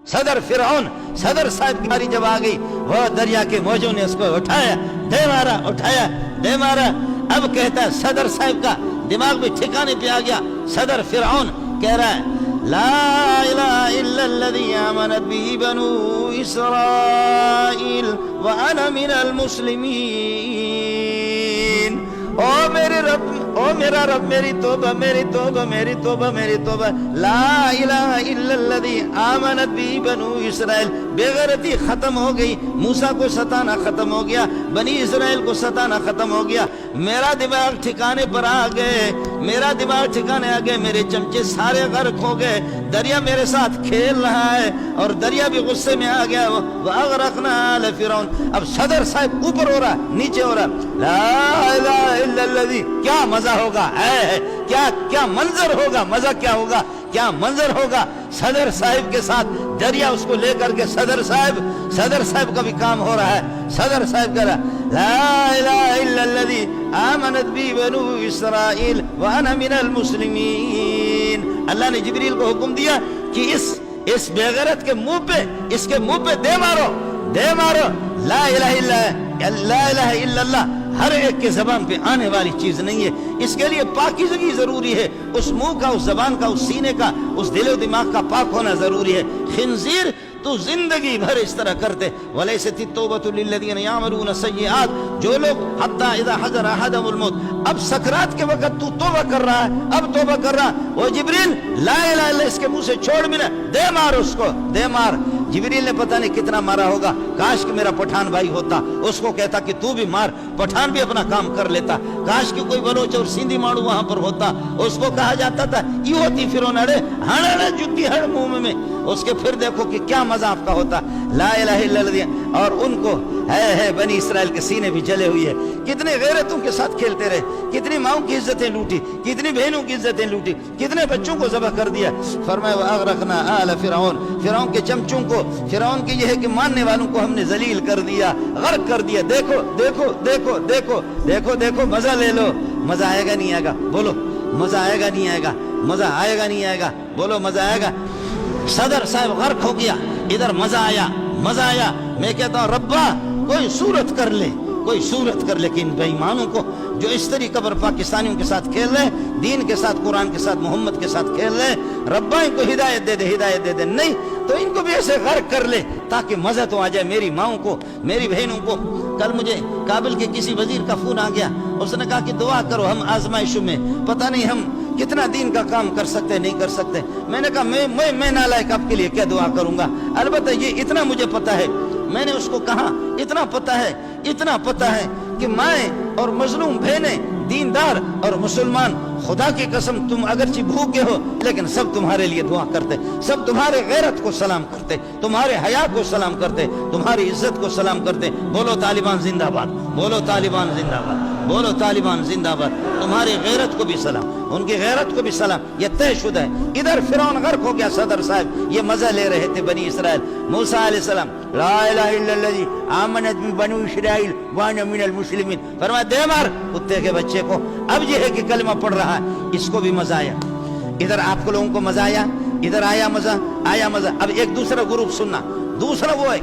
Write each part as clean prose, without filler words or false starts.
صدر فرعون، صدر صاحب کی باری جب آ گئی، وہ دریا کے موجوں نے اس کو اٹھایا، دے مارا، اٹھایا، دے مارا۔ اب کہتا ہے صدر صاحب کا دماغ بھی ٹھکانے پہ آ گیا۔ صدر فرعون کہہ رہا ہے لا الہ الا الذی آمنت به بنو اسرائیل وانا من المسلمین۔ او میرے رب، او میرا رب، میری توبہ، میری توبہ، میری توبہ، میری توبہ۔ لا الہ الا الذی آمنت به بنو اسرائیل، بے غیرتی ختم ہو گئی، موسیٰ کو ستانا ختم ہو گیا، بنی اسرائیل کو ستانا ختم ہو گیا، میرا دماغ ٹھکانے پر آ گئے، میرا دماغ ٹھکانے آ گئے، میرے چمچے سارے غرق ہو گئے، دریا میرے ساتھ کھیل رہا ہے اور دریا بھی غصے میں آ گیا۔ وَأَغْرَقْنَا آلَ فِرْعَوْنَ۔ اب صدر صاحب اوپر ہو رہا، نیچے ہو رہا، لا الہ الا الذی۔ کیا مزہ ہوگا، کیا منظر ہوگا، مزہ کیا ہوگا، کیا منظر ہوگا۔ صدر صاحب کے ساتھ دریا اس کو لے کر کے صدر صاحب کا بھی کام ہو رہا ہے۔ صدر صاحب کہہ رہا لا الہ الا الذی آمنت بی بنو اسرائیل وانا من المسلمین۔ اللہ نے جبریل کو حکم دیا کہ اس بے غیرت کے منہ پہ، اس کے منہ پہ دے مارو، دے مارو۔ لا الہ الا اللہ ہر ایک کے زبان پہ آنے والی چیز نہیں ہے، اس کے لیے پاکیزگی ضروری ہے، اس منہ کا، اس زبان کا، اس سینے کا، اس دل و دماغ کا پاک ہونا ضروری ہے۔ خنزیر تو زندگی بھر اس طرح کرتے۔ وَلَيْسَتِ التَّوْبَةُ لِلَّذِينَ يَعْمَلُونَ السَّيِّئَاتِ، جو لوگ حتیٰ اذا حضر احدهم الموت، اب سکرات کے وقت تو توبہ کر رہا ہے، اب توبہ کر رہا ہے، وہ جبریل لا الہ الا اس کے منہ سے چھوڑ بھی نہ، دے مار اس کو، دے مار۔ جبریل نے پتہ نہیں کتنا مارا ہوگا، کاش کہ میرا پٹھان بھائی ہوتا، اس کو کہتا کہ تو بھی مار، پٹھان بھی اپنا کام کر لیتا۔ کاش کہ کوئی بلوچ اور سندھی ماڑو وہاں پر ہوتا، اس کو کہا جاتا تھا یہ ہوتی فرعون اڑے ہڑے جتی ہڑ منہ میں، اس کے پھر دیکھو کہ کیا مزہ آپ کا ہوتا۔ لا الہ الا اللہ، اور ان کو ہے بنی اسرائیل کے سینے بھی جلے ہوئی ہے، کتنے غیرتوں کے ساتھ کھیلتے رہے، کتنی ماؤں کی عزتیں لوٹی، کتنی بہنوں کی عزتیں لوٹی، کتنے بچوں کو ذبح کر دیا۔ فرمایا وَأَغْرَقْنَا آلَ فِرْعَوْنَ، فرعون کے چمچوں کو، فرعون کے یہ ہے کہ ماننے والوں کو ہم نے ذلیل کر دیا، غرق کر دیا۔ دیکھو دیکھو دیکھو دیکھو دیکھو دیکھو، مزہ لے لو۔ مزہ آئے گا نہیں آئے گا؟ بولو مزہ آئے گا نہیں آئے گا؟ مزہ آئے گا نہیں آئے گا؟ بولو مزہ آئے گا۔ صدر صاحب غرق ہو گیا، ادھر مزہ آیا، مزہ آیا۔ میں کہتا ہوں ربا کوئی صورت کر لے، کوئی صورت کر لے کہ ان بے ایمانوں کو جو اس طریقے پر پاکستانیوں کے ساتھ کھیل رہے، دین کے ساتھ، قرآن کے ساتھ، محمد کے ساتھ کھیل رہے، ربا ان کو ہدایت دے دے، ہدایت دے دے۔ نہیں تو ان کو بھی ایسے غرق کر لے تاکہ مزہ تو آ جائے میری ماؤں کو، میری بہنوں کو۔ کل مجھے کابل کے کسی وزیر کا فون آ گیا، اس نے کہا کہ دعا کرو، ہم آزمائشوں میں، پتہ نہیں ہم کتنا دین کا کام کر سکتے نہیں کر سکتے۔ میں نے کہا میں نالائق آپ کے لیے کیا دعا کروں گا، البتہ یہ اتنا مجھے پتہ ہے، میں نے اس کو کہا اتنا پتہ ہے کہ مائیں اور مظلوم بہنیں، دیندار اور مسلمان، خدا کی قسم تم اگرچہ بھوکے ہو لیکن سب تمہارے لیے دعا کرتے، سب تمہارے غیرت کو سلام کرتے، تمہارے حیا کو سلام کرتے، تمہاری عزت کو سلام کرتے۔ بولو طالبان زندہ باد، بولو طالبان زندہ باد، بولو طالبان زندہ باد۔ تمہاری غیرت کو بھی سلام، ان کی غیرت کو بھی سلام، یہ طے شدہ ہے۔ ادھر فرعون غرق ہو گیا، صدر صاحب یہ مزہ لے رہے تھے بنی اسرائیل۔ موسیٰ علیہ السلام لا الہ الا الذی آمنت بی بنو اسرائیل وانا من المسلمین، فرمایا دے مار کتے کے بچے کو۔ اب یہ ہے کہ کلمہ پڑھ رہا ہے، اس کو بھی مزہ آیا۔ ادھر آپ کو لوگوں کو مزہ آیا، ادھر آیا مزہ، آیا مزہ۔ اب ایک دوسرا گروپ سننا، دوسرا وہ ہے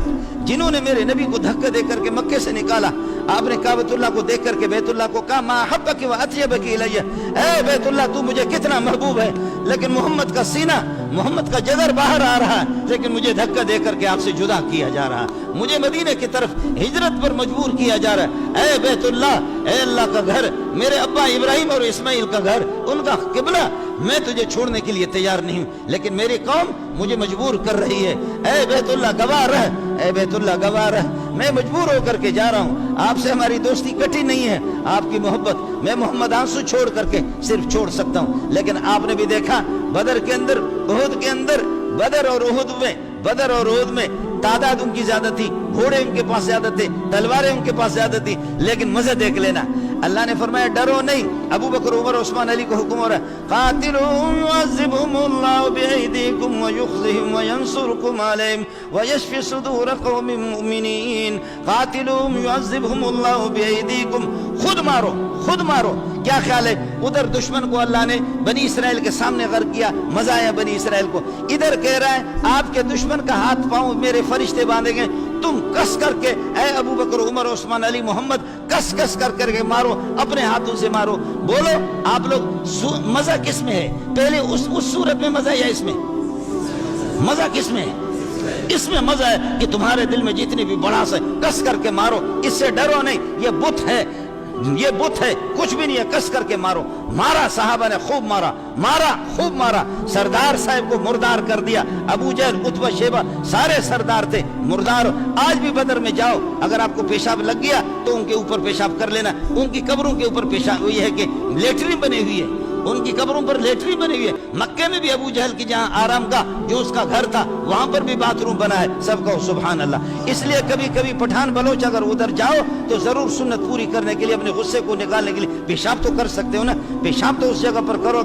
جنہوں نے میرے نبی کو دھکے دے کر کے مکے سے نکالا۔ آپ نے کعبۃ اللہ کو دیکھ کر کے بیت اللہ کو کہا ما حبک و اطیبک الی، اے بیت اللہ تو مجھے کتنا محبوب ہے، لیکن محمد کا سینہ، محمد کا جگر باہر آ رہا ہے، لیکن مجھے دھکا دے کر کے آپ سے جدا کیا جا رہا ہے، مجھے مدینے کی طرف ہجرت پر مجبور کیا جا رہا ہے۔ اے بیت اللہ، اے اللہ کا گھر، میرے ابا ابراہیم اور اسماعیل کا گھر، ان کا قبلہ، میں تجھے چھوڑنے کے لیے تیار نہیں ہوں، لیکن میری قوم مجھے مجبور کر رہی ہے۔ اے بیت اللہ گواہ رہ، اے بیت اللہ گواہ رہ، میں مجبور ہو کر کے جا رہا ہوں، آپ سے ہماری دوستی کٹی نہیں ہے، آپ کی محبت میں محمد آنسو چھوڑ کر کے صرف چھوڑ سکتا ہوں۔ لیکن آپ نے بھی دیکھا بدر کے اندر، احد کے اندر، بدر اور احد میں تعداد ان کی زیادہ تھی، گھوڑے ان کے پاس زیادہ تھے، تلواریں ان کے پاس زیادہ تھی، لیکن مزہ دیکھ لینا، اللہ نے فرمایا ڈرو نہیں۔ ابو بکر عمر عثمان علی کو حکم ہو رہا ہے قاتلوہم یعذبہم اللہ بایدیکم ویخزہم وینصرکم علیہم ویشفی صدور قوم مؤمنین۔ قاتلوہم یعذبہم اللہ بایدیکم، خود مارو کیا خیال ہے؟ ادھر دشمن کو اللہ نے بنی اسرائیل کے سامنے غرق کیا، مزہ آیا بنی اسرائیل کو، ادھر کہہ رہا ہے آپ کے دشمن کا ہاتھ پاؤں میرے فرشتے باندھیں گے، تم کس کر کے اے ابو بکر عمر عثمان علی محمد کس کس کر کے مارو، اپنے ہاتھوں سے مارو۔ بولو آپ لوگ مزہ کس میں ہے؟ پہلے اس صورت میں مزہ یا اس میں؟ مزہ کس میں ہے؟ اس میں مزہ ہے کہ تمہارے دل میں جتنی بھی بڑاس ہے کس کر کے مارو، اس سے ڈرو نہیں، یہ بت ہے، یہ بت ہے، کچھ بھی نہیں ہے، کس کر کے مارو۔ مارا، صحابہ نے خوب مارا، خوب مارا، سردار صاحب کو مردار کر دیا۔ ابو جہل، عتبہ، شیبہ سارے سردار تھے، مردار۔ آج بھی بدر میں جاؤ، اگر آپ کو پیشاب لگ گیا تو ان کے اوپر پیشاب کر لینا، ان کی قبروں کے اوپر پیشاب ہوئی ہے کہ لیٹرین بنی ہوئی ہے، ان کی قبروں پر لیٹرین بنی ہوئی ہے۔ مکے میں بھی ابو جہل کی جہاں آرام گاہ جو اس کا گھر تھا وہاں پر بھی باتھ روم بنا ہے، سب کو سبحان اللہ۔ اس لیے کبھی کبھی پٹھان بلوچ اگر ادھر جاؤ تو ضرور سنت پوری کرنے کے لیے، اپنے غصے کو نکالنے کے لیے پیشاب تو کر سکتے ہو نا، پیشاب تو اس جگہ پر کرو۔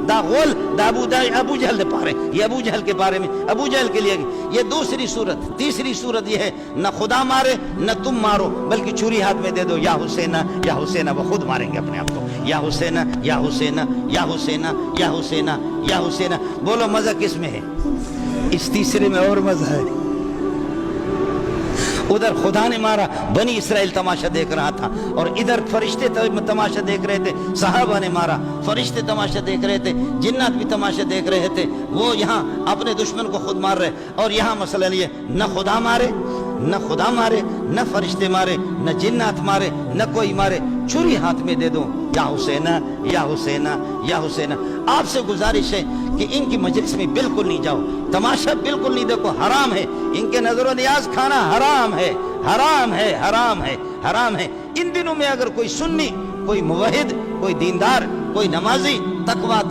داغول ابو جہل نے پارے، یہ ابو جہل کے بارے میں، ابو جہل کے لیے یہ دوسری صورت۔ تیسری صورت یہ ہے نہ خدا مارے نہ تم مارو، بلکہ چھری ہاتھ میں دے دو، یا حسینہ یا حسینہ، وہ خود ماریں گے اپنے آپ کو، یا حسینہ یا حسینہ یا حسینہ یا حسینہ یا حسینہ۔ بولو مزہ کس میں ہے؟ اس تیسرے میں اور مزہ ہے۔ ادھر خدا نے مارا، بنی اسرائیل تماشا دیکھ رہا تھا، اور ادھر فرشتے تماشا دیکھ رہے تھے، صحابہ نے مارا، فرشتے تماشا دیکھ رہے تھے، جنات بھی تماشا دیکھ رہے تھے، وہ یہاں اپنے دشمن کو خود مار رہے۔ اور یہاں مسئلہ یہ، نہ خدا مارے نہ خدا مارے، نہ فرشتے مارے، نہ جنات مارے، نہ کوئی مارے، چھری ہاتھ میں دے دو، یا حسینہ یا حسینہ یا حسینہ۔ آپ سے گزارش ہے کہ ان کی مجلس میں بالکل نہیں جاؤ، تماشا بالکل نہیں دیکھو، حرام ہے، ان کے نظر و نیاز کھانا حرام ہے، حرام ہے، حرام ہے، حرام ہے۔ ان دنوں میں اگر کوئی سنی، کوئی موحد، کوئی دیندار، کوئی نمازی، تقوی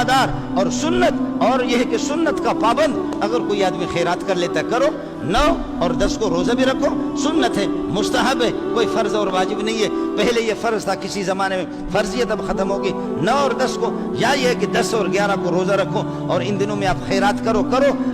دار اور سنت، اور یہ ہے کہ سنت کا پابند اگر کوئی آدمی خیرات کر لیتا ہے، کرو، 9 اور 10 کو روزہ بھی رکھو، سنت ہے، مستحب ہے، کوئی فرض اور واجب نہیں ہے۔ پہلے یہ فرض تھا کسی زمانے میں، فرضیت اب ختم ہوگی۔ 9 اور 10 کو، یا یہ ہے کہ 10 اور 11 کو روزہ رکھو، اور ان دنوں میں آپ خیرات کرو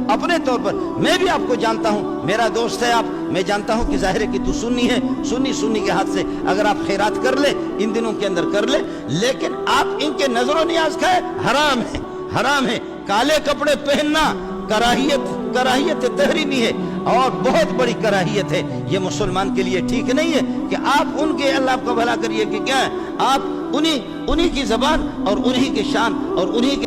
اپنے طور پر۔ میں بھی آپ کو جانتا ہوں، میرا دوست ہے آپ، میں جانتا ہوں کہ ظاہر ہے کہ تو سنی ہے، سنی کے ہاتھ سے اگر آپ خیرات کر لے ان دنوں کے اندر کر لے، لیکن آپ ان کے نظر و نیاز کھائے، حرام ہے، حرام ہے۔ کالے کپڑے پہننا کراہیت تحریمی ہے، اور بہت بڑی کراہیت ہے، یہ مسلمان کے لیے ٹھیک نہیں ہے کہ آپ ان کے، اللہ آپ کا بھلا کریے، کہ کیا ہے، آپ انہی کی زبان اور انہی کی شان اور انہی کے